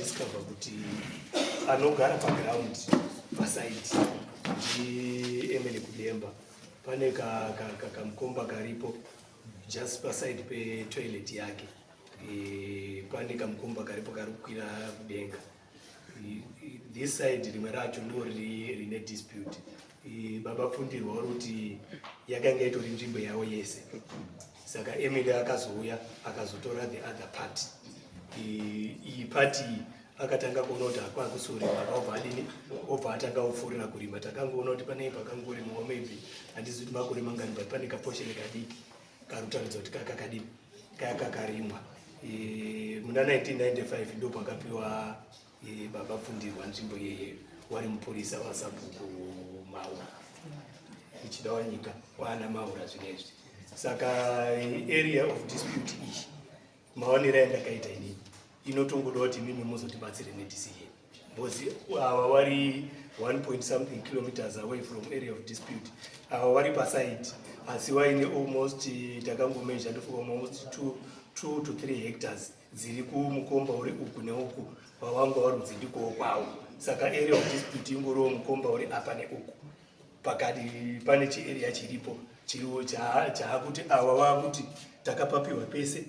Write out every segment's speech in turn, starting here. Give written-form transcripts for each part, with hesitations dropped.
discover kuti anogara paground pasaiti ndiemele kudemba pane kamukomba karipo just paside petoilet yake pane kamukomba karipo kari kukwira kudenga. This side rimwe racho ndo rine dispute. Baba fundirwa kuti yakanga itori nzvimbo yavo yese, saka Emily akazouya akazotora the other part. Iyi part akatanga kuona kuti hakwa kusorima akabva adini obva atanga kupfuurira kurima. Takangoona kuti pane pakangorimwa maybe handisi kuti makore mangani but pane kaposheni kadiki karutaridza kuti kakadini kakarimwa. Muna 1995 ndo pakapiwa baba fundirwa nzvimbo yeye wari mupurisa waSabhuku Maura ichida wanyika wana Maura zvinezvi. Saka area of dispute iyi maonera yandakaita inini inotongoda kuti mimi muzotibatsire nedecision because awa wari 1.something kilometers away from area of dispute. Awa wari paside asi waine almost takangomeasure for almost 2 to 3 hectares dziri kumukomba uri uku neuku wawanga warudzi ndiko kwawo. Saka area of dispute ingoro mukomba uri apa neuku pakati pane chiarea chiripo chiriwo chaakuti awa wakuti takapapiwa pese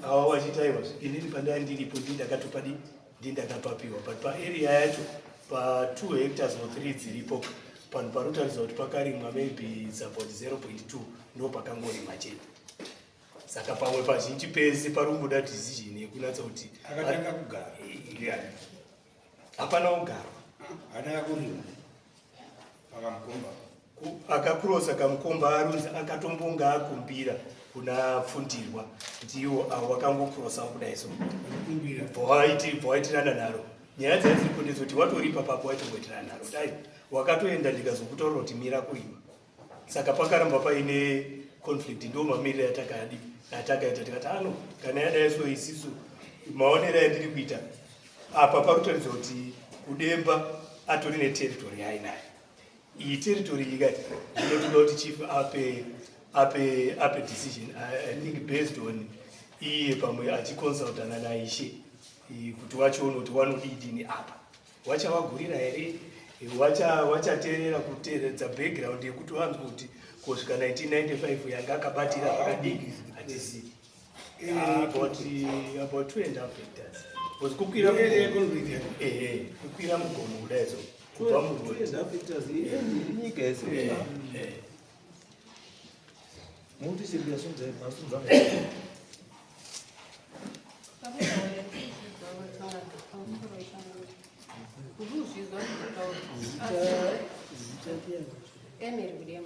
awa wachitaiwa inini pandai ndiripo ndakatopadi ndakapapiwa but paarea yacho pa 2 hectares or 3 dziripo panhu parotaridza kuti pakarimwa maybe about 0.2 ndo pakangorimwa chete. Saka pamwe pazhinji pese parumbuda decision yekunatsa kuti akatanga kugara hapana kugara atanga kurima akamukomba akakurosa kamukomba arunzi akatombonga akumbira kuna fundirwa kuti iwo avo vakangokurosawo kudai so bvawaitirana naro. Nyaya dzadziripo ndezoti watoripa papo waitongoitirana naro dai wakatoenda ndikazokutaura kuti mira kurima. Saka pakaramba paine conflict ndo mamiriro yatakaita tikati ano kana yadai so isiso maonera yandiri kuita apa parutaridza kuti kudemba atori neterritory yainayo. Iyi territory ikati inotoda kuti chief ape decision I think based on iye pamwe achiconsultana naishe kuti wachiona kuti wanodidini apa wachavagurira here wachateerera kuteeredza background yekuti wanzwa kuti kusvika 1995 yanga akabatira pakadiki hatisi about 2.5 hectares was kukwira mugomo kudaiso kubva nyika yese muti circulations masunzanga Emily William.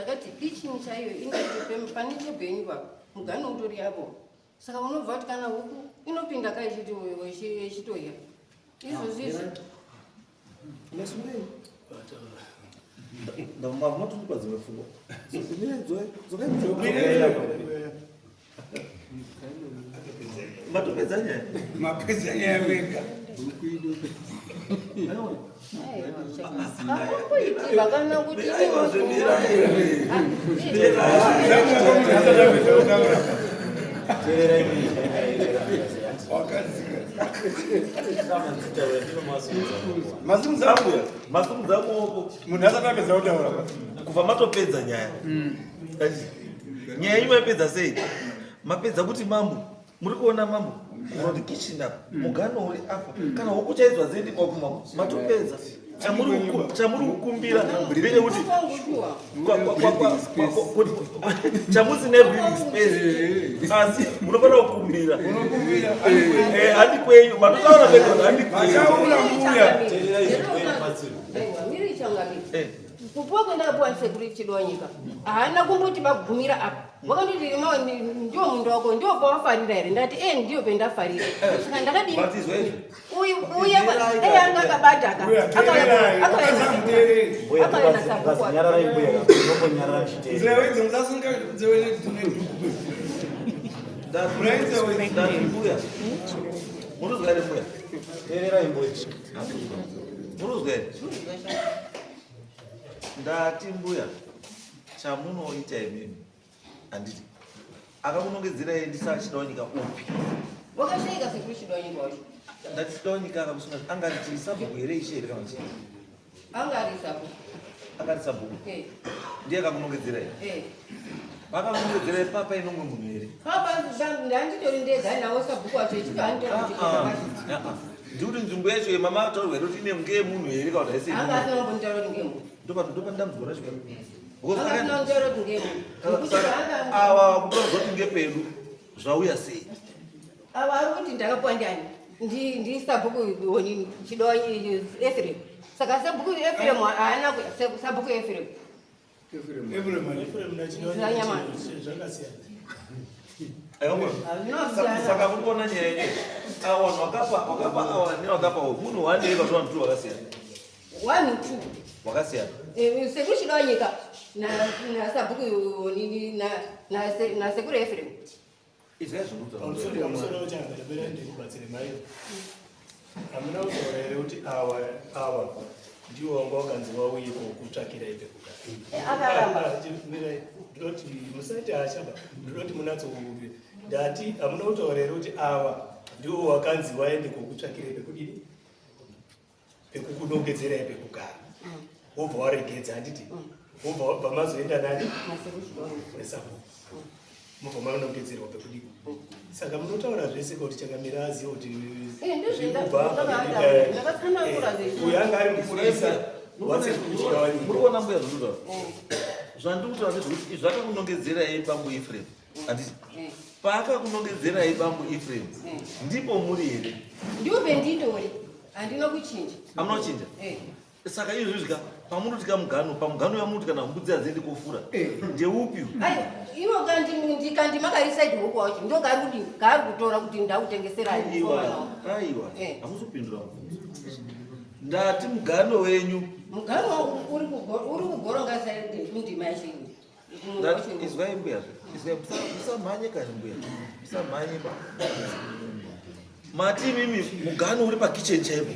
Akati teaching chaiyo ingati pane chebhenyiwa mugano utori yako. Saka unobva kuti kana huku inopinda kai chitoya. Izvozvo ndamavunotundikwa dzimwe pfungwa matopedza nyaya mapedza nyaya wega vakana kuti masumudza muoko munhu asatapedza kutaura kubva matopedza nyaya nyaya imaipedza sei mapedza kuti mambo muri kuona mambo uroti kitchen apa mugano uri apa kana huku chaidzwa zendi kwakuma matopedza chamuri kukumbira ndine kuti chamusine breathing space asi munofanira kukumbira handi kwenyu matotaura pekona handi kupuwa kwenda kupuwa security chidwa nyika haana kumboti bagumira apa wakandoti rima ndio mundu wako ndio pawafarira here ndati ndio pendafarira saka ndakadini uya anga akabata akaenda sababu nyarara imbuya nombo nyarara chite zewe dzonzasunga zewe da imbuya munozwa ere mbuya terera imbuya munozwa ere ndati mbuya chamunoita imimi handiti akakunongedzera ndisachida nyika upi wakashayika sekuri chidwanyika wacho ndatidonyika kamusuna angati sabhuku here ishere kana chii anga ari sapo akati sabhuku ndiye kamunongedzerai vakamunongedzerai papa inongwe munhu here papa ndanditori ndega nawo sabhuku wacho ichika anditori ndikuti nzvimbo yacho yemama ataurwa kuti ine ngemunhu here kana kuti anga asina kumbonitaura kuti ngemunhu ndopandamuzwa chika anga asina kutaura kuti ngemunhu ava kutorazva kuti ngepedu zvauya sei ava ari kuti ndakapuwa ndiani ndi sabhuku onini chidonyi Ephraim saka sabhuku Ephraim haana sabhuku Ephraim saka kurikuona nyaya yenye awanhu wakapa awa newakapa munhu wanei vazo vanhu tu vakasiyana 1 2 wakasiyana sekuru chidonyika nasabhuku onini na sekuru Ephraim izvai Amusoro uchangadabera ndikubatsire mai. Hamuna kutaura here kuti awa ndiwo wanga wakanzi wauyepo kutsvakira ipe kugara. akaramba Ndinoti musati achaba ndinoti munatsokuve ndati hamuna kutaura here kuti awa ndiwo wakanzi waende kokutsvakira ipe kudini pekukunongedzera ipe kugara. Wobva waregedza handiti wobva mazoenda nani nesabhuku mubva manongedzerwa pekudini saka munotaura zvese kuti chakamira aziva kuti uyo anga ari mufurisa murikuona mbuya zvokuta zvandikutaura ndezvekuti izvi akakunongedzerai bambo Ephraim handiti paakakunongedzerai bambo Ephraim ndipo muri here ndiwo benditori handina kuchinja hamuna kuchinja saka izvizvika pamunotika mugano pamugano yamuti kana mbudzi hadziendi kofura ndeupi ivo kandi makarisaidi hoko wacho ndo kari kutora kuti ndakutengeserai aiwa hamusupindura ndati mugano wenyu mugano uri kugoronga ndima yacho izwai mbuya musamhanye kani mbuya musamhanye mati imimi mugano uri pakicheni chaipo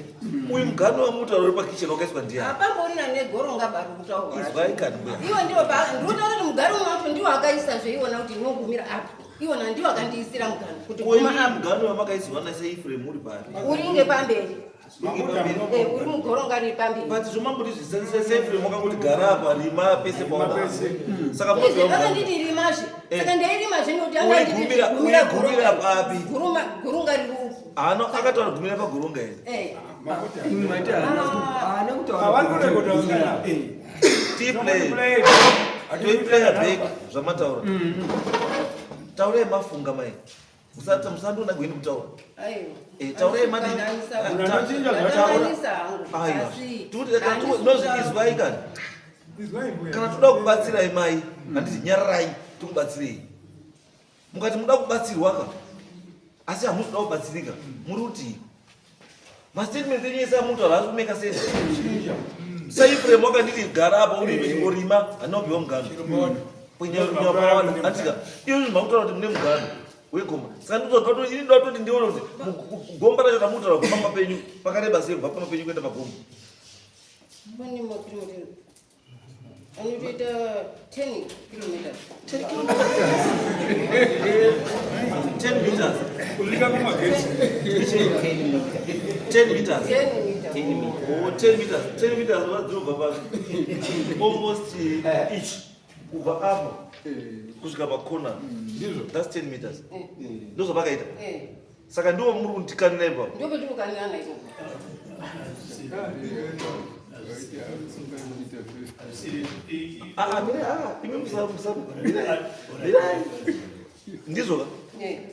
uyu mugano wamutaura uri pakicheni wakaiswa ndiani apamborina negoronga bari kutaura izwai kani mbuya iwo ndinotaura kuti mugano wacho ndiwo akaisa zveiona kuti inogumira apa iwona ndiwo akandiisira mugano kuti guma apa mugano wamakaiswa na Ephraim uri pari uringe pamberi uri mugoronga riri pamberi but zvomambuti zvisenzesa Ephraim wakangoti gara apa rima pese paona saka vakanditi rimazve saka ndairimazve nekuti angagumira papi gurunga riri uku ano akataura gumira pagurunga here toiplaya bhek zvamataura taurai mafunga mai musandona gweni kutaura taurai madinozvizwai kani kana toda kubatsirai mai handiti nyararai tikubatsirei mukati muda kubatsirwa ka asi hamusi kuda kubatsirika muri kuti mastatement enyu ese amutaura asi kumeka sense saiframe wakanditi gara apa uri ingorima handinopiwa mugano antika iyo zvinhu makutaura kuti mune mugano wegomba saka ini ndatoti ndione kuti gomba racho ramutaura kupamba penyu pakareba sei kubva pamba penyu kuenda pagomba anotoita 10 kilometers 10 meters kulika kumagetsi 10 meters 10 meters 10 meters vadzinobva pasi almost each kubva apo kusvika pakona that's 10 meters ndozvo pakaita saka ndiwo muri kundikanira ipapo ndo petinokanirana ikoko ndizvoka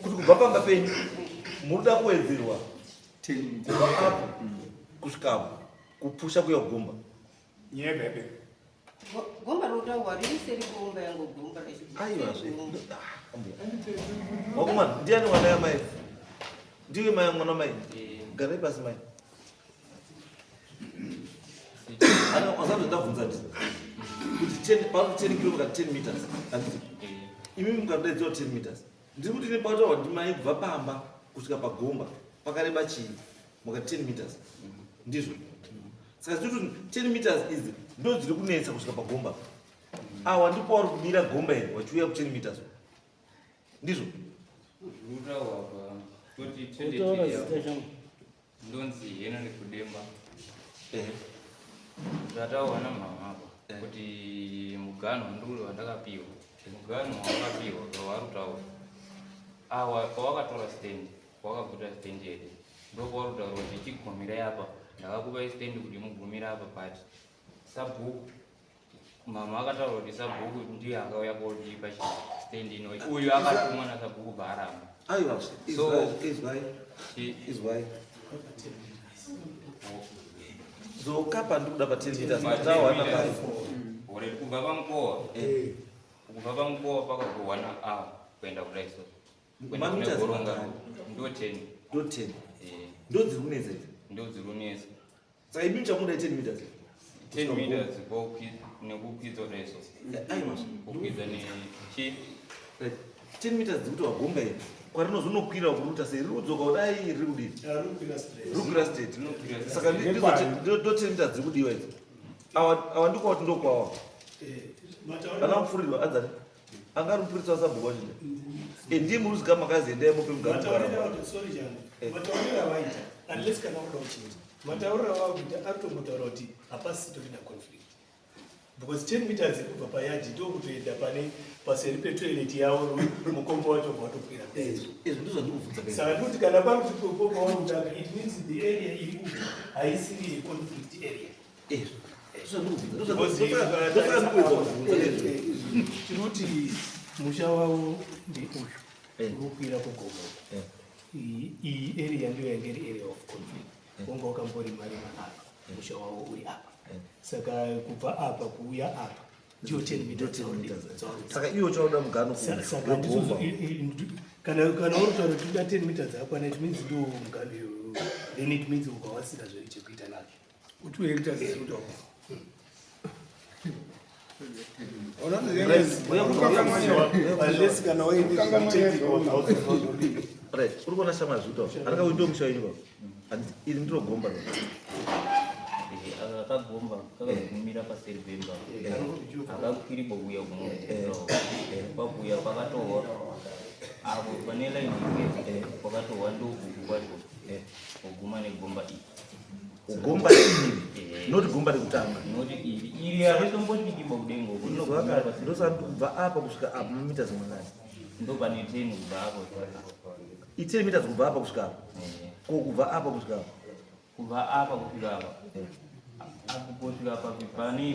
kuti kubva pamba penyu muruda kuwedzerwa kubva apo kusvikapo kupusha kuya kugomba nyebebe gomba rotaurwa riri seri gomba yangu gomba aivazve wakomana ndiani mwana yamai ndiwe mai mwana mai garai pasi mai azazondabvunza ndi kuti pano 10 km 10 meters anditi imi mukadaidziwa 10 meters ndiri kuti nepataurwa ndimai kubva pamba kusvika pagomba pakareba chii muka 10 meters ndizvo saka ziri kuti 10 meters idzi ndo dziri kunetsa kusvika pagomba awa ndipo wari kumira gomba iri wachiuya ku 10 meters ndizvo kuti tende ndonzi yena nekudemba zvataona mama apa kuti mugano ndule wandakapiwa mugano wakapiwa warutaura awa pawakatora stand wakaguta stand yede ndopawarutaura kuti chigumirai apa ndakakupai stand kuti mugumire apa pati sabhuku mama akataura kuti sabhuku ndiye akauya kotipa stand ino uyu akatuma nasabhuku bhaaramba aiwa izwai zokapa ndikuda pa 10 meters matawana pale ore kubva pamukowa pakagowana awa kuenda kudaiso mameters goronga ndo 10 ndodzi kuneza ndodzi runesa saka ibi chamuda 10 meters 10 meters nekukwidza daiso aiwa kukwidza nechi 10 meters dzikuti wagomba iri kwarinozonokwira kuruta sei ririkudzoka kudai riri kudini rukira state saka ndo 10 meters dziri kudiwa idzi awa ndiko kuti ndokwawa ana mupfurirwa adzani anga mupfuritsa sabhuku wachida ndiye muruziga makaziendai mupe mataurira vakuita aritombotaura kuti hapasi torina conflict because 10 meters kubva payadhi ndokutoenda pane paseri petoilet yavo mukombo wacho watokwira saka ndikuti kana pari kuti popopawautaka it means the area iri uku haisiri conflict area tirikuti musha wavo ndeuyu urukwira kugomo iyi area ndiyo yange iri area of conflict wonga wakamborima apa musha wavo uri apa saka kubva apa kuuya apa ndio 10 meters saka iwo chauda mugano saka kana urutaura kuti uda 10 meters akwana it means ndo mugano then it means ukawasira zviri chekuita nacho kuti uyeita zviruta unless kana right uri kuona shama zviruta arika uindo mushairiwa iri ndiro gomba akagomba kakagumira paseri pemba akakwiri bokuya pakuya pakatowa apo pane laini pakatowa ndokuku kwacho kuguma negomba iyi ugomba iri noti gomba rekutanga noti iri haritombotidimba kudengo ndosati kubva apa kusvika apa mamita zimwangani ndo pane 10 kubva apo 10 meters kubva apa kusvika apa kubva apa kusvika apa kubva apa kusvika apa kusvika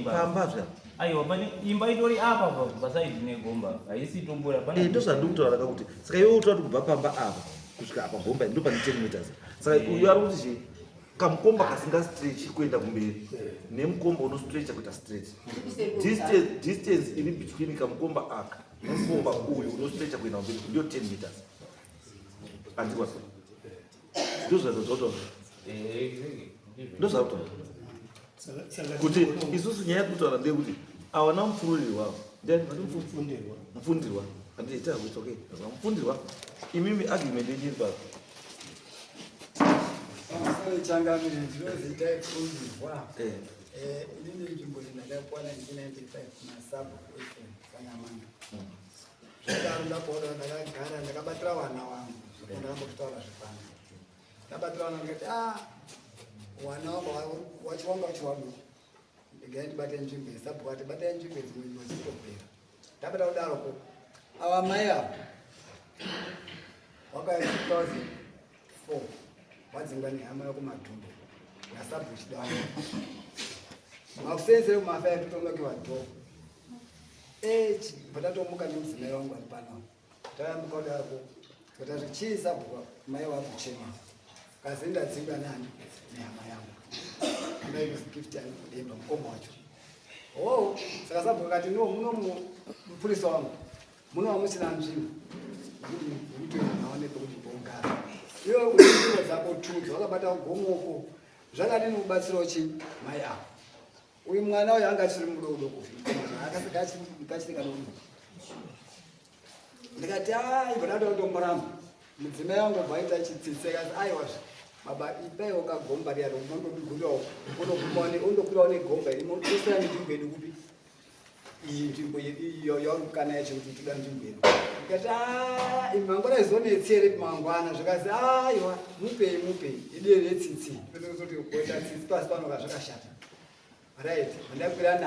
pamba zva aiwa pane imba itori apa pasaidi negomba haisi tombora pane ndozvandikutaura kuti saka iwe utaura kuti kubva pamba apa kusvika apa gomba ndo pane 10 meters saka uyu ari kuti che kamukomba kasinga stretch kuenda kumberi nemukomba uno stretch kuita straight distance iri between kamukomba aka nemukomba uyu uno stretch kuenda kumberi ndio 10 meters andikwa ndozvazvotaura ndozvakutaura kuti isusu nyaya yekutaura ndeyekuti awana mupfuriri wavo mupfundirwa handiita kuti okay mupfundirwa imimi argument yenyiri papa changamire ndinoziita ipfundirwa inini nzvimbo ndakakwana 1995 masabu sanamanga zvakaro ndakuona ndakagara ndakabatira vana vangu ndakambokutaura zvepano ndabatira vana ndikati wana wangu wachivanga wachiwaduku ndigai ndibate nzvimbo yesabu vati batai nzvimbo dzimwe dzitopera ndabata kudaroko ava mai avo wakaita 2004 wadzingwa nehama yokumadhumbo yasabu chidavo makusenzere kumafa yakutongoke vadhoo patatomuka nemudzimai wangu ari pano tayambuka kudaroko kutati chii sabu mai wakuchema kazi ndadzingwa nani nehama yangu ndaigift yangu mukoma wacho saka sabu kati no muno mupurisa wangu muno wamusina nzvimbo kuti naoneke kuti bongara iwe uno dzako tudza wakabata gomoko zvakadini kubatsirawo chi mai ako uyu mwana uyu anga achiri mudodoko akasika nomu ndikati ibvadatondomuramba mudzimai wangu bvaita chitsitse kasi aiwazve baba ipaiwo kagomba riya roundobigurawo undokwirawo negomba rimotosera nenzvimbo yedu kupi iyi nzvimbo iyo yaurukana yacho kuti toda nzvimbo yedu. Ndikati mangwana izonetsere mangwana zvikazi aiwa mupei ideni yetsitsi kuti kuita tsitsi pasi panoka zvakashata. Right, ndakwira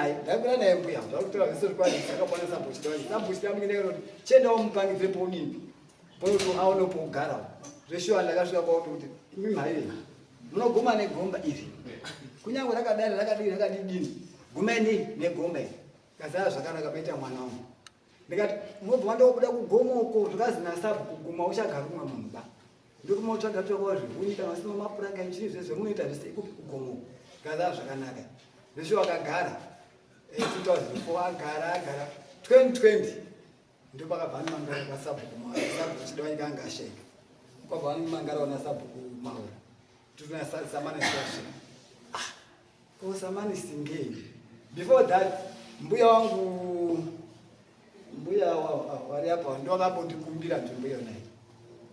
naye mbuya ndakutora zvese zvikwadi zvakabwana sambuchidawani sambuchidamukine kuti chendawo mupangidze poudini pokuti aone pogara zveshuwa ndakasvika pauti kuti imi mhaiwe munoguma negomba iri kunyange rakadai rakadidini gumeni negomba iri kazaa zvakanaka baita mwana wangu ndikati munobva wandobuda kugomoko zvikazi nasabu kuguma uchagarumwa mumba ndikumotsvaga tokawa zvihunyika masima mapuranga chii zvezve munoita zvese ikupi kugomoko kazaa zvakanaka zveshe wakagara 2004 agara 2020 ndio pakabva mangara pasabhuku sabhuku chidawanyika angasheka kwabva mangara ona sabhuku maura tutuna samana session ko samani singei before that mbuya wangu mbuya wari apa ndo akambondikumbira nzvimbo yona iyi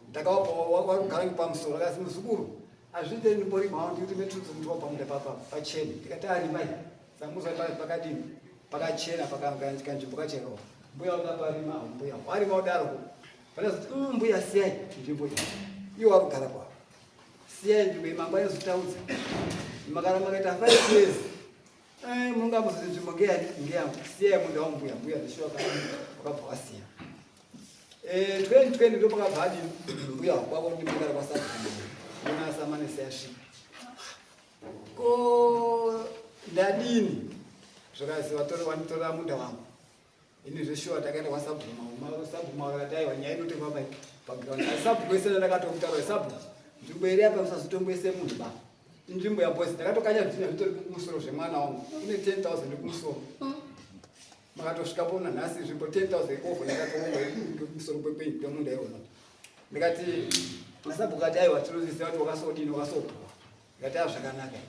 ndakawapa wakugara pamusoro akasi muzukuru azvite ndibori maundi kuti metudzi mutwa pamunda pachena ndikati ari mai samuzwa pakadini pakachena pakanzvimbo kachena mbuya wakaparima mbuya warima udaroko panazoti mbuya siyai nzvimbo iyi iwo wakugara kwa siyai nzvimbo iyi mangwana zotaudza makara makaita 5 years mungamuzoti nzvimbo ngeyangu siyai munda wambuya mbuya ndisho wakabva wasiya 2020 ndo pakabva adini mbuya wakwako ndi mangara kwasabhuku kuna samane siyasvika ko ndadini zvakazi wanitora munda wangu ini zveshuwa takaenda kwasabhuma wakataiwa nyaya inotengwa pagiraundi asi sabhuku wese ndakatokutaura sabhuku nzvimbo iri apa musazotomboise munhu ba inzvimbo yabosi ndakatokanya zvidhina zvitori kumusoro zvemwana wangu kune 10,000 ndikumusoro makatosvika pona nhasi nzvimbo 10,000 ikovo ndakatokumusoro kwemunda iwona ndikati masabhuku ati aiwa tinoziva kuti wakasodini wakasopuwa ndikati azvakanaka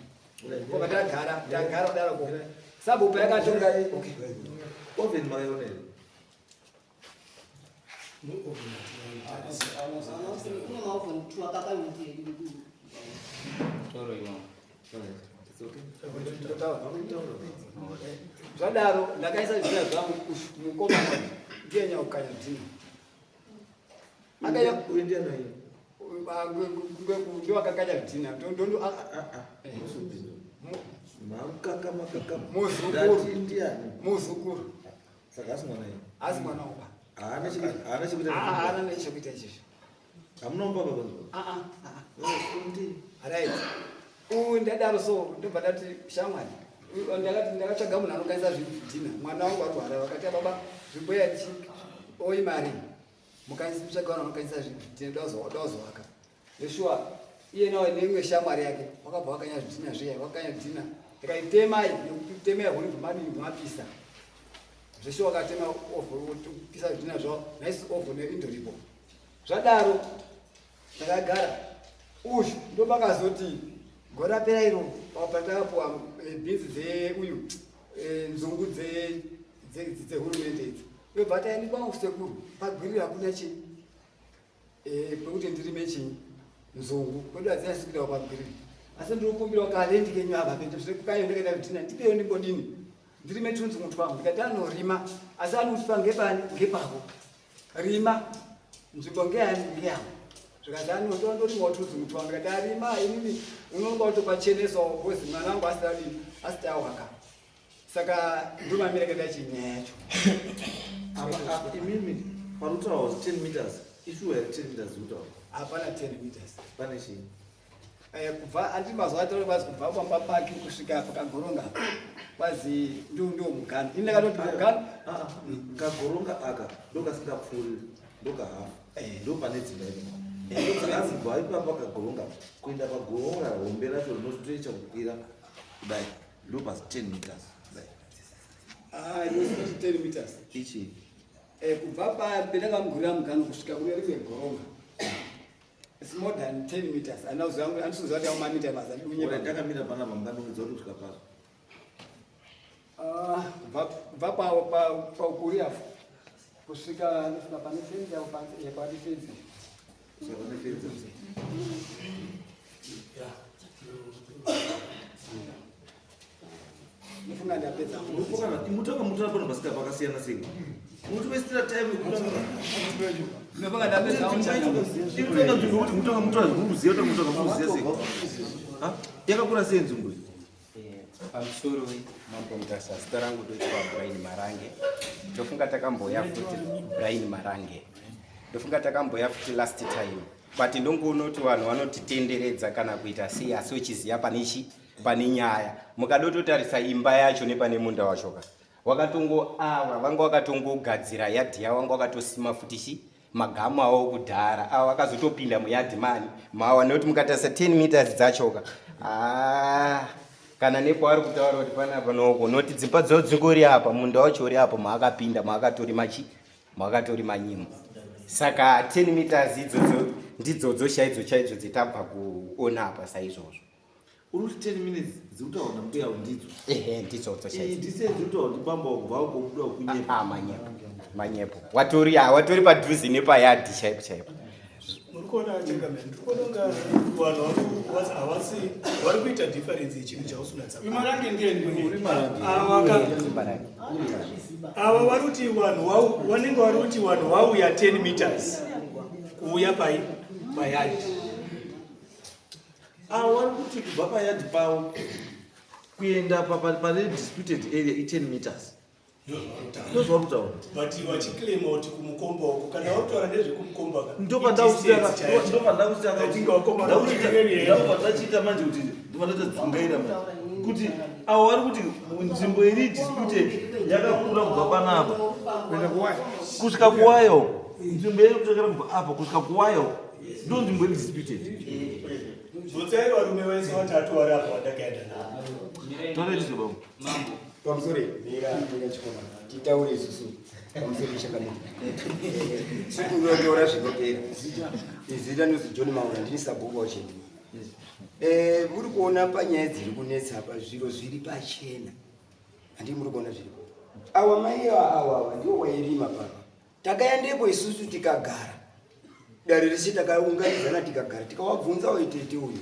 wakati tagara kudaroko sabhuku payakatonga oven mayonnaise zvadaro ndakaisa zvina zvangu mukomana ndiye nyaukanya dzina ndio wakakanya dzina ndondo muzukuru saka asi mwana asi mwana uba haana nechekuita izvizvo hamunomba baba right ndadaro so ndobva ndati shamwari ndakatsvaga munhu anokaisa zvidhina mwana wangu arwara vakati baba nzvimbo yachi oi mari mukaitsvaga vanhu anokaisa zvidhina dazovaka yeshuwa iye nawo neimwe shamwari yake wakabva wakanya zvidhina zviya wakanya dhina ikaitemai nekutemai hunibvumadini bvumapisa zveshe wakatema ovho pisa zvidhina zvavo naisi ovho neindoripo zvadaro ndakagara uzhu ndo pakazoti gore rapera iro patakapuwa bhinzi dzeuyu nzungu dzehurumende idzi yobva taeni kwangu sekuru pagwiriri hakuna chii pekuti ndirime chinyi nzungu kwedu hadziasikuitawo pagwiriri asi ndinokumbirawo kale ndikenyu apa pendezvekukanyo ndikaita kuti ndipeyo ndimbodini ndirime tunzi mutwangu ndikati anorima asi anutipa ngepani ngepako rima nzvimbo ngeyani ngeyangu zvikazi anondorimawo tunzi mutwangu ndikati arima inini unonga utopachenesawo kozi mwana wangu asitawaka saka ndomamira kaita chinyaya yacho imimi parutaura 10 meters ishuwa 10 meters utaura hapana 10 meters pane chii kubva andi mazuva atore kwazi kubva kwamba paki kusvika pakagoronga kwazi ndio mugano ini ndakatoti mugano kagoronga aka ndokasingapfuuri ndokahafu ndo pane dzimba ii ndokazibva ipamba kagoronga kuenda pagoronga hombe racho rinotoita kukwira kudai ndo pasi 10 meters inoti 10 meters ichi kubva pendakamugurira mugano kusvika kune rimwe goronga it's more than 10 meters andisizoziva kuti aumamita mazadunye ndakamira panapa mungandongedza kuti kusvika pazo kubva paukuri apo kusvika nosvika pane fenzi apo pane fenzi saka pane fenzi Mufunga ndapedza. Mutoka mutora pano pasika pakasiyana sei. Muti wasting time kutanga. Mufunga ndapedza. Ndinotonga nzvimbo kuti mutoka mutora zvikuziya kuti mutoka muziya sei. Ha? Yakakura sei nzvimbo iyi? Pamusoro mambomutarisa zita rangu ndoitwa Brian Marange. Ndofunga takamboya futi Brian Marange. Ndofunga takamboya futi last time. But ndongoona kuti vanhu vanotitenderedza kana kuita sei asi uchiziya pane nyaya. Mukadototarisa imba yacho nepane munda wacho vanga vakatongogadzira yadhi yavo, vanga vakatosima futi magamu avo kudhara avo vakazotopinda muyadhi mani mawa nekuti mukatarisa 10 meters dzachoka kana nepo ari kutaura kuti panapa noko noti dzimba dzavo dzingori apa, munda wacho uri apa maakapinda maakatori manyimo. Saka 10 meters idzodzo ndidzodzo chaidzo dzitabva kuona apa saizvozvo. Uri 10 minutes dzikutaura mbuya ndidzo. Ndidzodzo chaidzo. Ndise dzikutaura kuti bamba kubva kubuda kunyepa. Manyepo. Watori padhuze nepayadhi chaipo. Murikuona Changamire, ndikuona vanhu vari kuita difference yechinhu chausunatsa. Marange ndiye Ava vari kuti vanhu vanenge vari kuti vanhu vauya 10 meters kuuya payadhi. Ava vari kuti kubva payadhi pavo kuenda pane disputed area 10 meters. Ndozva vari kutaura. But vachiclaima kuti kumukomba uko kana vautaura nezvekumukomba ndopandachita manje kuti ndopandachadzungaira kuti avo vari kuti nzvimbo iri disputed yakakura kubva panapa kusvika kuwayo. Nzvimbo iri kutakara kubva apa kusvika kuwayo ndo nzvimbo iri disputed. Bvutsai varume vese vatatu vari apa vandakaenda navo. Toreizvo Pamusori mira chikoma titaure isusu pamusori Changamire. Sikungotora zvinopera. Izita nozi John Maura ndini sabhuku wacheni. Muri kuona panyaya dziri kunetsa apa zviro zviri pachena. Handi muri kuona zviri. Awa mai awa ndiwo wairima papa. Takaendepo isusu tikagara. Dare risi takaunganidzana tikagara tikawabvunza waitete uyu.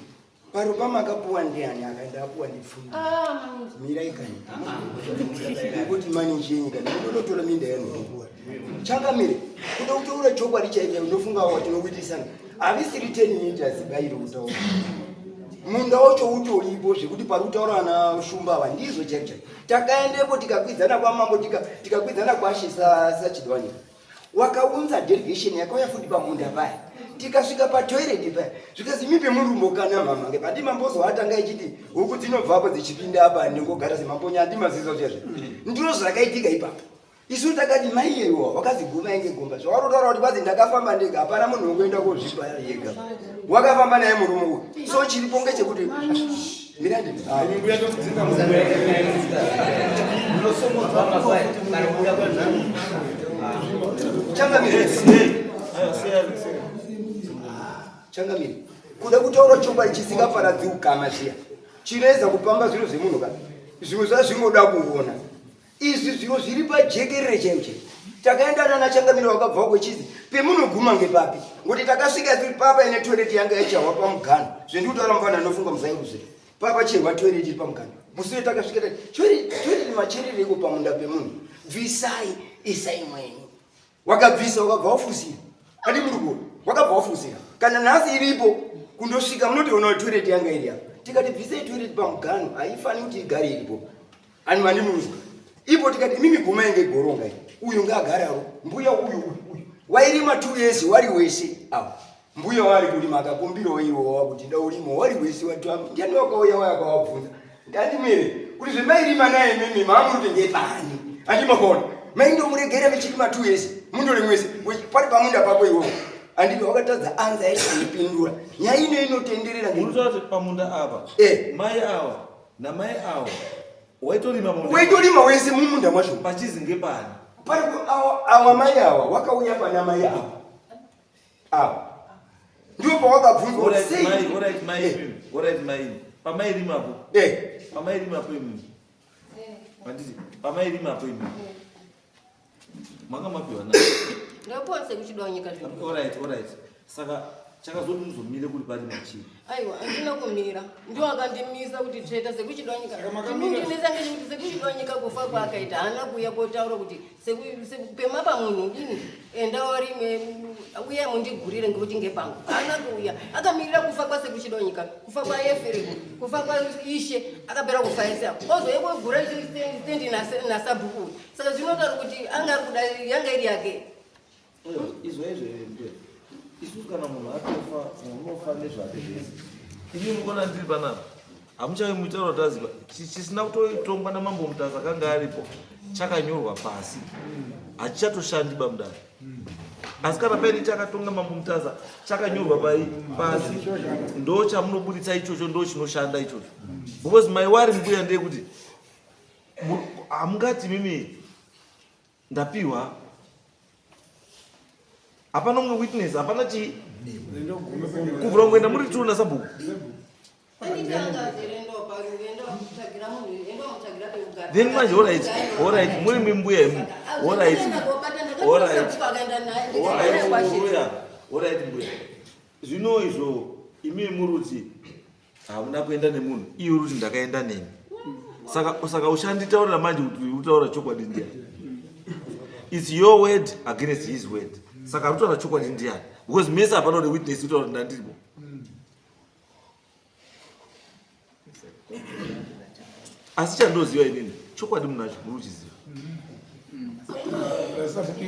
Paro pamakapuwa ndiani akaenda apuwa ndipfumi. Mira ikani. Kuti mani njenyi kana ndotora minda yangu. Changamire. Kuda kutoura chokwadi chaite unofunga wati nokuitisana. Avisiri 10 meters bairo utaura. Munda wacho utoripo zvekuti pari kutaura na shumba ava ndizvo chaicho. Takaendepo tikakwidzana kwamambo tikakwidzana kwashisa chidwani. Wakaunza delegation yakauya futi pamunda paya. Tikasvika patoilet paya. Zvikazi mipe murumbo kana mama ngepati mambozo atanga echiti huku dzinobvapo dzichipinda apa ndingogara semambonya andimazizo chezvo. Ndiro zvakaitika ipapo. Isu takati mai yewa wakaziguma enge gomba. Zvawarotaura kuti bazi ndakafamba ndega hapana munhu ungoenda kozvipa yega. Wakafamba naye murume uyu. So chiripo ngechekuti mirandi. mbuya tokudzinga muzana. Changamire. Kuda kutaura chomba chisingaparadzi ukama zviya. Chinoedza kupamba zviro zvemunhu kana. Zvimwe zvazvingoda kuona. Izvi zviro zviri pajekerere chemche. Takaenda nana Changamire wakabva kwechizi pemunoguma ngepapi. Ngoti takasvika tiri papa ine toilet yanga yachawa pamugano. Zvendikutaura mufana ndofunga musairuzve. Papa chewa toilet iri pamugano. Musure takasvika toilet macherere iko pamunda pemunhu. Bvisai isai mwenyu. Wakabvisa wakabva wafusira. Adi murugo wakabva wafusira. Kana nhasi iripo kundosvika munotoona toilet yanga iri apa. Tikati bvisai toilet pamugano haifani kuti igare iripo. Ani mani munuzwa. Ipo tikati mimi guma enge goronga iyi. Uyu ngagararo. Mbuya uyu. Wairima 2 years wari wese apo. Mbuya wari kulima akakumbiro iwo wakuti ndaurimo wari wese watu ndiani wakauya wakawabvunza. Ndandimire kuti zvemairima naye mimi maamuti ngepani. Andimakona. Maindo muregere vichirima 2 years. Mundole mwese. Pari pamunda papo iwo. Andiko wakatadza anza yechipindura. Nyaya ino inotenderera ngekuti Unotaura pamunda apa. Mai awa na mai awa. Waitorima wese mumunda mwacho. Pachizi ngepani. Pari awa mai awa wakauya pana mai awa. Ndio pa wakabvunzwa Alright mai. Pamai rimapo. Pamai rimapo imi. Manditi pamai rimapo imi. Manga mapiwa na. Ndaponse kuchidwa nyika zvino. Alright. Saka chakazoti muzomire kuri pari machini. Aiwa, handina kumira. Ndio akandimisa kuti Teta sekuchidwanyika. Ndinesa ngekuti sekuchidwanyika kufa kwakaita hana kuya kotaura kuti sekupema pamunhu dini enda warime uya mundigurire ngekuti ngepangu. Hana kuya. Akamirira kufa kwa sekuchidwanyika, kufa kwa Efremu, kufa kwa Ishe, akapera kufa esa. Ozoye kugura stendi na sabhuku. Saka zvinotaura kuti anga kuda yanga iri yake. Izvo isusu kana munhu atofa unofa nezvake zvese. Ini munoona ndiri panapa hamuchavi muitaura kuti aziva chisina kutotongwa namambo Mutaza akanga aripo chakanyorwa pasi hachichatoshandiba mudaro. Asi kana paine chakatonga mambo Mutaza chakanyorwa pasi ndo chamunobuditsa ichocho ndo chinoshanda ichocho. Because maiwari mbuya ndeyekuti hamungati mimi ndapiwa hapana mumwe witness hapana chi kubvura kuenda muri tuna sabhuku. Then manje alright muri mimbuya imi alright mbuya zvino izvo imi muruti hamuna kuenda nemunhu iye uruti ndakaenda nemi saka ushanditaurira manje kuti utaura chokwadi ndiani. It's your word against his word. Saka utaura chokwadi ndiani because mese hapana kuti witness utaura kuti ndandiripo. Asi chandoziva inini chokwadi munacho muruchiziva.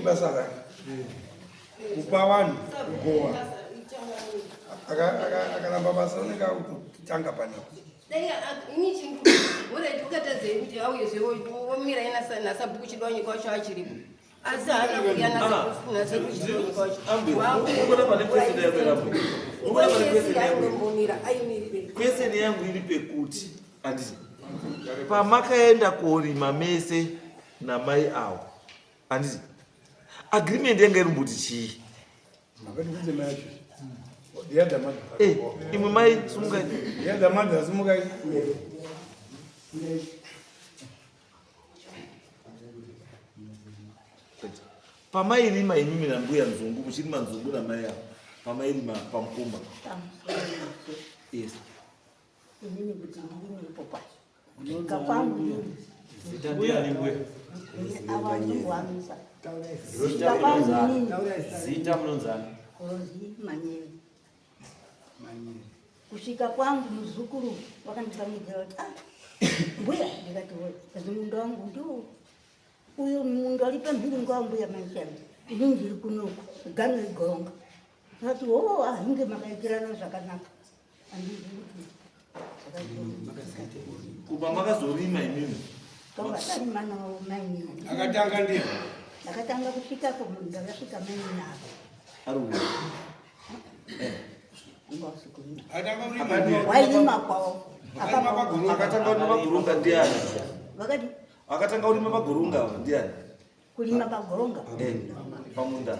Basaka kupa vanhu kugowa akaramba basa unenge akutanga panapa. Ini chingu uri ukatadze kuti auye zvomira ina sabhuku chidwanyika wacho achiripo. Asi hana kuya na sabhuku chidwanyika wacho. Ukona pane kweseni yako irapo. Ukona pane kweseni yako. Kweseni yangu iri pekuti andisi pamakaenda korima mese namai avo andisi agreement yanga iri mbuti chii imwe mai simukai pamairima imimi nambuya nzungu muchirima nzungu namai avo pamairima pamukumba. Yes. Inini kuti ndini popa. Kapangu Zita ndiani mbuya? Abantu wamisa. Zita mnonzana. Rozi Manyeli. Kusvika kwangu muzukuru wakandifanidzira kuti mbuya ndikati mundu wangu ndio uyo mundu ali pambiri ngwa mbuya manshani ini ndiri kunoku gano igonga ndati ahinge makaitirana zvakanaka kuba makazorima imimi kabatarima nawo maini Akatanga ndiye ndakatanga kusvika ndakasvika maini navo ari wairima kwavo akatanga urima pagurunga ndiani? vakati Akatanga urima pagurunga ndiani? kulima pagoronga pamunda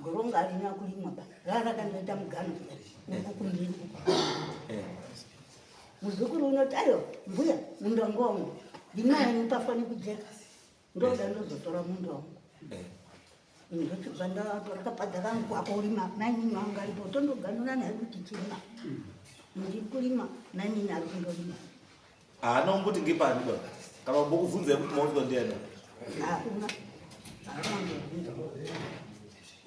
goronga alina kulimwa pa rarakandoita mugano nekukumbiri muzukuru unoti ayo mbuya mundu wangu wangu ndinaye nipafani kujeka ndoda ndozotora mundu wangu ndochibva ndatora kapadza kangu akorima nainini wangu aripo tondoganura naye kuti chirima ndiri kurima nainini ari kundorima haana unguti ngepani baba kana mbokubvunza kuti maunzwa ndiani? hakuna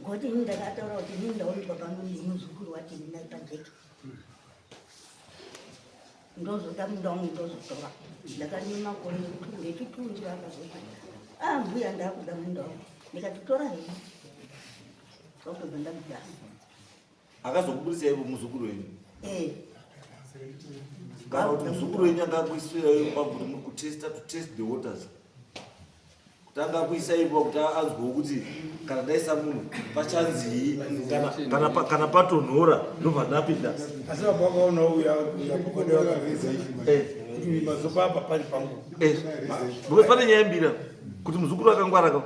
ngoti ini ndakataura kuti ini ndaonekwa pano muzukuru wati ndinaipajeka ndozoda munda wangu ndozotora ndakarima makore ndechitunji vakazoti mbuya ndakuda munda wangu ndikatitora hei zvakutoga ndakudai akazokubudisa ivo muzukuru wenyu kana kuti muzukuru wenyu anga akuisira ivo pakuti muri kutesta to test the waters kuti anga akuisa ivo kuti anzwewo kuti kana ndaisa munhu pachanzii kana patonhora ndobva ndapinda asi vabva vakaona uyapokodeakaviza kuti mazopa apa pari pangu because pane nyaya mbira kuti muzukuru akangwara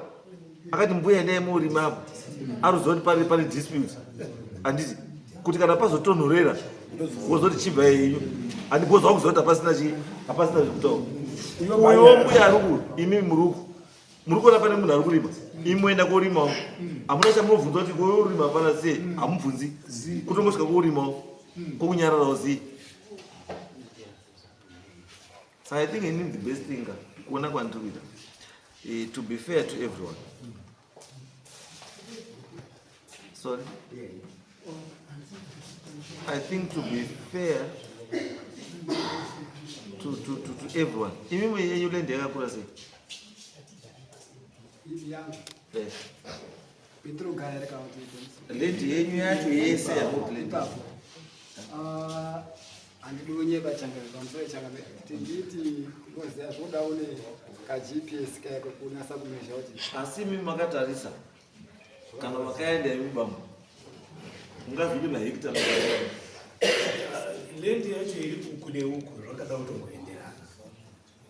akati mbuya endai muurima apo aruziva kuti pane dispute handiti kuti kana pazotonhorera wozoti chibva iyeyo handibozva kuziva kuti hapasina zvekutaura uyo mbuya ari ku imi muruku muri kuona pane munhu ari kurima imoenda korimawo hamuna chamunobvunza kuti koyorima pana sei hamubvunzi kutongosvika kourimawo kokunyararawo sei. So I think I need the best thing kuona kwandiri kuita to be fair to everyone. Sorry. I think to be fair to everyone. Imimi yenyu lendi yakakura sei? Yes. Lendi yenyu yacho yese yakuti lendi. Andidonyeka changa pamusoro changa tinditi ngoziya zvoda une ka GPS kako kunasa kumezha kuti asi mimi makatarisa kana makaenda yemibamba ungavhiki mahekita lendi yacho iri kune uku zvakada kutongoenderana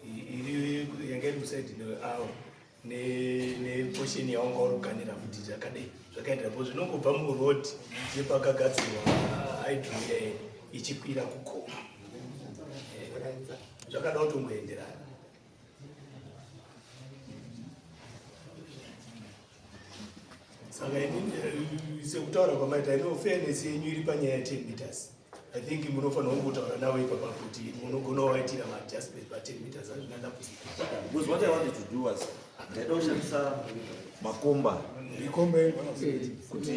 iri yanga iri kusaidi awo neposheni yaunga urukanira kuti zvakadai zvakaenderapo zvinongobva murodi yepakagadzirwa hydroair ichikwira kukoma zvakada kutongoenderana. Saka sekutaura kwamaita ino fairness yenyu iri panyaya 10 meters. I think munofanira kungotaura nawo ipapa kuti munogona waitira maadjustment pa 10 meters azvinoda kuti. Because what I wanted to do was ndaida kushandisa makomba kuti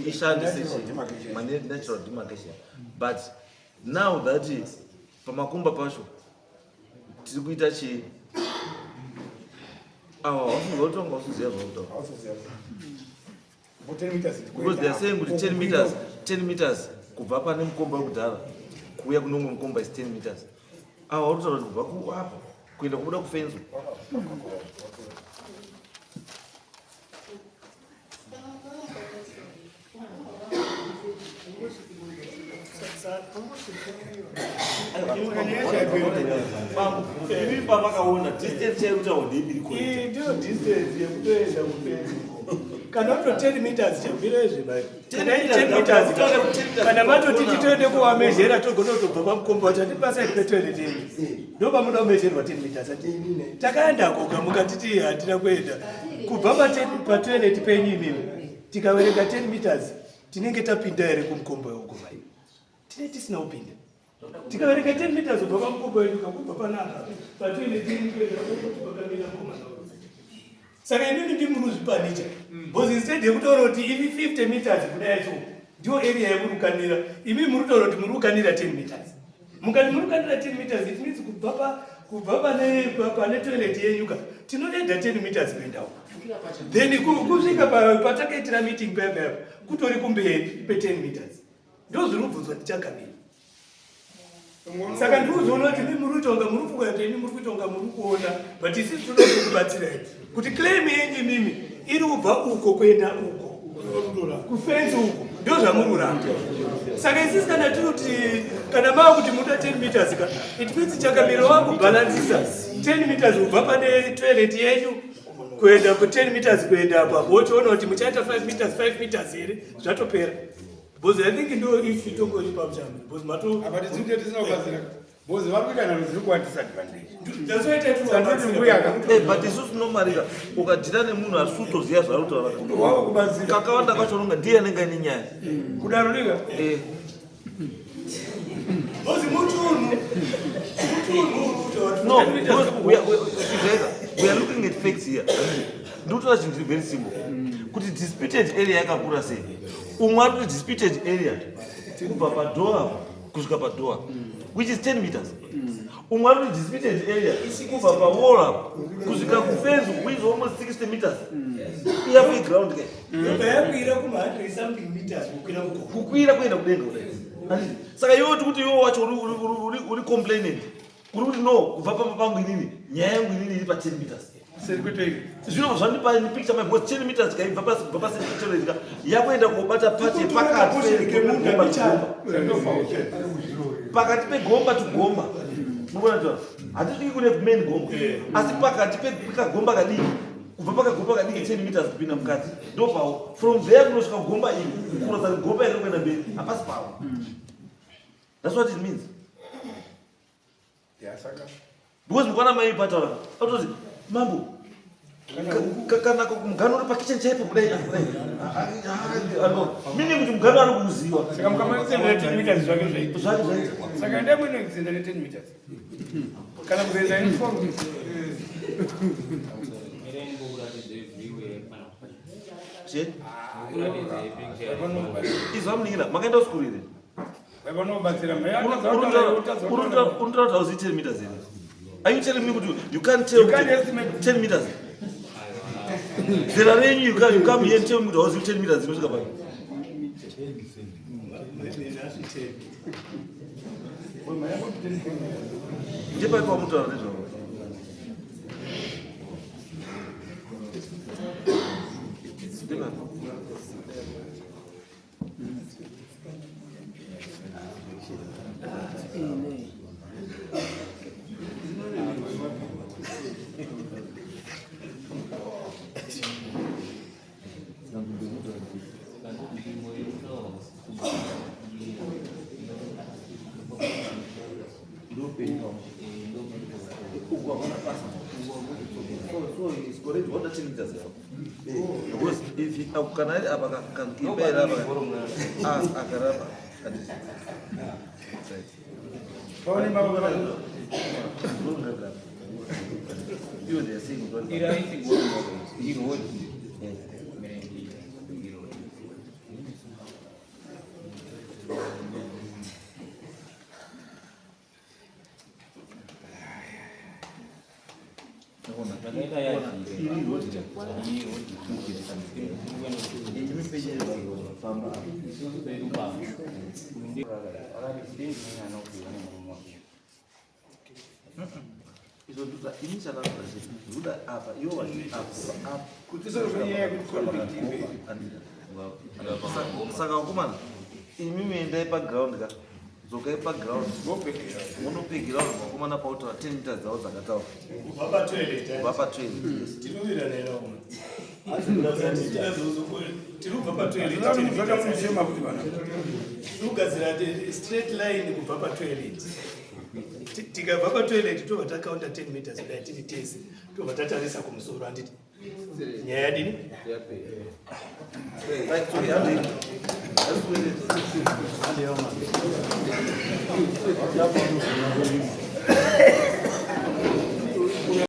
ishandise natural demarcation, but now that pamakomba pacho tiri kuita chi wasungotonga usuziva zvakutaura because they are saying kuti 10 meters kubva pane mukomba wekudhara kuuya kunomwe mukomba is 10 meters. Warutaura kuti kubva kuapa kuenda kubuda kufenzo. Ivi pamakaona distance yairutaura ndeimbiri kuita ndiyo distance yekutoenda kufenzo kana uto 10 meters chambirezve mai kana 10 meters kana matoti titoende kuwamezhera togona kutobva pamukomba wacho atipasai petoilet yedu ndo pamuda kumezherwa 10 meters takaendako kamukatiti hatina kuenda kubva patoilet penyu imimi tikaverenga 10 meters tinenge tapinda here kumukomba weuko mai tine tisina kupinda tikaverenga 10 meters ubva pamukomba wedu kakubva panapa patoilet yenyu pakamira komana. Saka inini ndimuruzvipanicha because instead yekutaura kuti ivi 50 meters kudayacho ndiyo area yemurukanira imi murutaura kuti murukanira 10 meters mukati murukanira 10 meters it means kubva pane toilet yenyuka tinodedha 10 meters kuendawo then kusvika patakaitira meeting pepepa kutori kumberi pe10 meters ndo zviri kubvunzwa ndichakamira. Saka ndikuzoona kuti mimurutonga muri kuita imi muri kutonga muri kuona but isi tinoda kukubatsirai kuti claim yenyu mimi iri kubva uko kuenda uko kufenzi uko ndio zvamururamba. Saka isisi kana tiri kuti kana mava kuti muda 10 meters ka it means chakamira wakubhalansisa 10 meters kubva pane toilet yenyu kuenda ku 10 meters kuenda apapo wochiona kuti muchaita 5 meters here zvatopera. Because I think ndo if tongo iri pamushamba because mato abati zvinge tisina kubazira because varikuita nalo zviri kuwatisa advantage that's why I but isusu nomarika ukadhira nemunhu ari sutoziva zvarutaura wavo kubazira kakawanda kwacho nonga ndiye anenge ane nyaya kudaro nika because mutunhu no we are looking at facts here. Ndotora chinhu very simple kuti disputed area yakakura sei. Umwe ari kuti disputed area kubva padoa kusvika padoa which is 10 meters. Umwe ari kuti disputed area kubva pawall kusvika kufenzi which is almost 60 meters. Iya playground ke yakwira kuma 100 something meters kukwira kuenda kudenga kudai. Saka iwe kuti iwe wacho uri complaining uri kuti no kubva pamba pangu inini nyaya yangu inini iri pa 10 meters. Zvino zvandipa picture my boss 10 meters kaibva pasi toilet yakuenda kubata pati pakati pegomba tugomba. Mubona hatidiki kune main gomba asi pakati pekagomba kadiki kubva pakagomba kadiki 10 meters kupinda mukati ndo pawo from there kunosvika gomba iri kunoza gomba iri kuenda mberi hapasi pawo. That's what it means. Saka because mukwana mai pataura autozi mambo kana mugano uri pakicheni chaipo kudai mini kuti mugano ari kuuziwa saka mukamanitsenda 10 meters zvake zvaita zvake zvaita saka ndai mwene kudzenda 10 meters kana kudzenda inform izvamuningira makaenda kusikurire vanobatsira unotaura kuti hauzi 10 meters here. Are you telling me you can't tell 10 meters? There are any you come here and tell me hauzi 10 meters inosvika pano. Ndepaipa mutaura nezvavo. Because if you can saka wakomana imi muendai paground ka dzokai paground munope ground wakomana pautaura 10 meters dzavo dzakataura kubva patoilet tirubva patoilet tirugadzira straight line kubva patoilet tikabva patoilet tobva takaunda 10 meters kudai tiri tese tobva tatarisa kumusoro handiti nyaya yadini Right, so